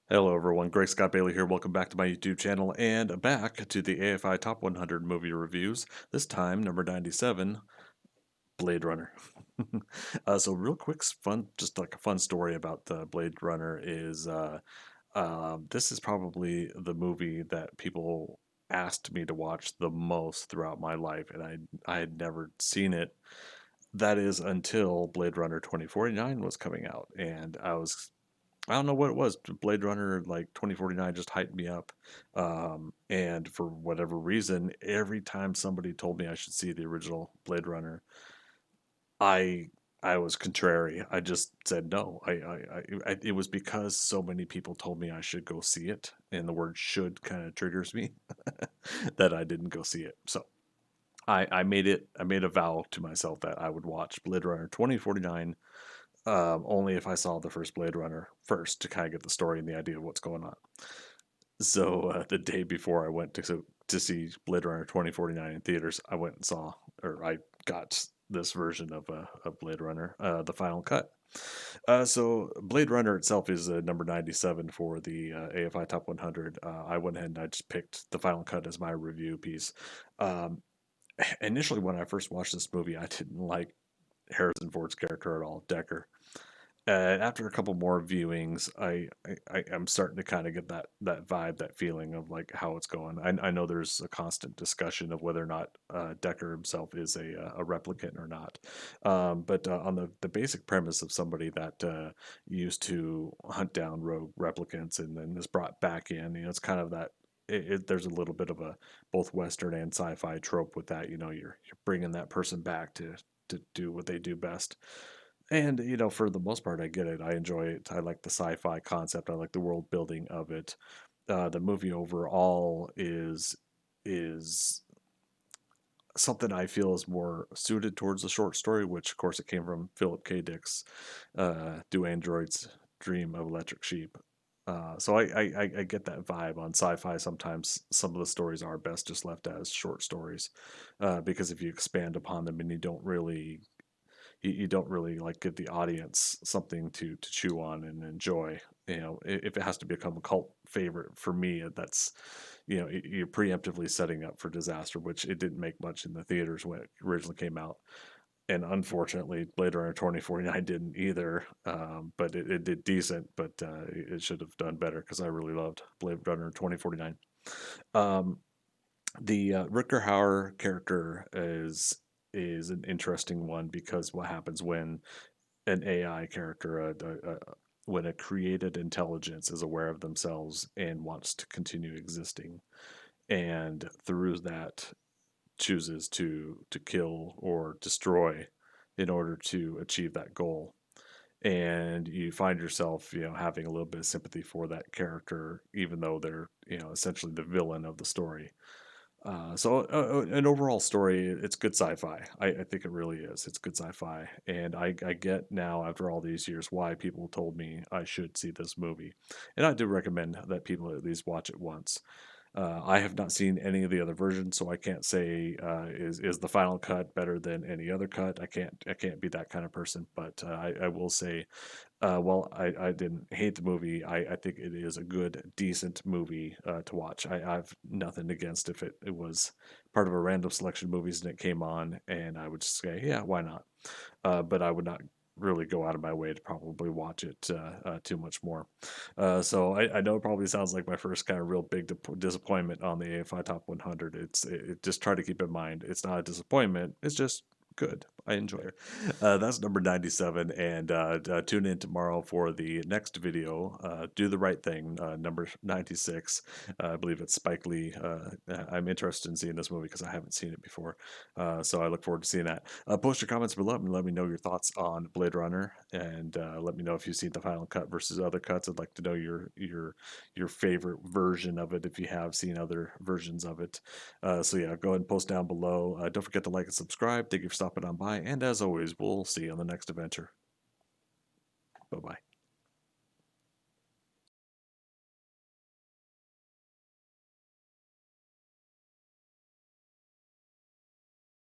Hello everyone, Greg Scott Bailey here. Welcome back to my YouTube channel and back to the AFI Top 100 movie reviews. This time, number 97, Blade Runner. So real quick, fun, just like a fun story about the Blade Runner is this is probably the movie that people asked me to watch the most throughout my life, and I had never seen it. That is until Blade Runner 2049 was coming out, and I don't know what it was. Blade Runner like 2049 just hyped me up. And for whatever reason, every time somebody told me I should see the original Blade Runner, I I was contrary. I just said no. It was because so many people told me I should go see it, and the word "should" kind of triggers me that I didn't go see it. So I made a vow to myself that I would watch Blade Runner 2049 only if I saw the first Blade Runner first to kind of get the story and the idea of what's going on. So the day before I went to see Blade Runner 2049 in theaters, I went and saw, or I got this version of Blade Runner, the final cut. So Blade Runner itself is number 97 for the AFI Top 100. I went ahead and I just picked the final cut as my review piece. Um, Initially, when I first watched this movie, I didn't like Harrison Ford's character at all, Decker. After a couple more viewings, I'm starting to kind of get that vibe, that feeling of like how it's going. I know there's a constant discussion of whether or not Decker himself is a replicant or not, but on the basic premise of somebody that used to hunt down rogue replicants and then is brought back in, it's kind of that. There's a little bit of a both Western and sci-fi trope with that. You're bringing that person back to do what they do best. And, for the most part, I get it. I enjoy it. I like the sci-fi concept. I like the world building of it. The movie overall is something I feel is more suited towards the short story, which of course it came from Philip K. Dick's "Do Androids Dream of Electric Sheep." So I get that vibe on sci-fi. Sometimes some of the stories are best just left as short stories, because if you expand upon them and you don't really like give the audience something to chew on and enjoy. If it has to become a cult favorite for me, that's you're preemptively setting up for disaster, which it didn't make much in the theaters when it originally came out. And unfortunately, Blade Runner 2049 didn't either, but it did decent, but it should have done better because I really loved Blade Runner 2049. Um, the Rutger Hauer character is an interesting one because what happens when an AI character, when a created intelligence is aware of themselves and wants to continue existing, and through that chooses to kill or destroy in order to achieve that goal. And you find yourself, having a little bit of sympathy for that character, even though they're, essentially the villain of the story. An overall story, it's good sci-fi. I think it really is. It's good sci-fi, and I get now after all these years why people told me I should see this movie, and I do recommend that people at least watch it once. I have not seen any of the other versions, so I can't say is the final cut better than any other cut. I can't be that kind of person, but I will say I didn't hate the movie. I think it is a good, decent movie to watch. I've nothing against if it was part of a random selection of movies and it came on, and I would just say, yeah, why not? But I would not really go out of my way to probably watch it too much more. So I know it probably sounds like my first kind of real big disappointment on the AFI Top 100. Just try to keep in mind it's not a disappointment. It's just good. I enjoy it. That's number 97, and tune in tomorrow for the next video. Do the Right Thing, number 96. I believe it's Spike Lee. I'm interested in seeing this movie because I haven't seen it before, so I look forward to seeing that. Post your comments below and let me know your thoughts on Blade Runner, and let me know if you've seen the final cut versus other cuts. I'd like to know your favorite version of it if you have seen other versions of it. So yeah, go ahead and post down below. Don't forget to like and subscribe. Thank you for stopping on by, and as always, we'll see you on the next adventure. Bye bye.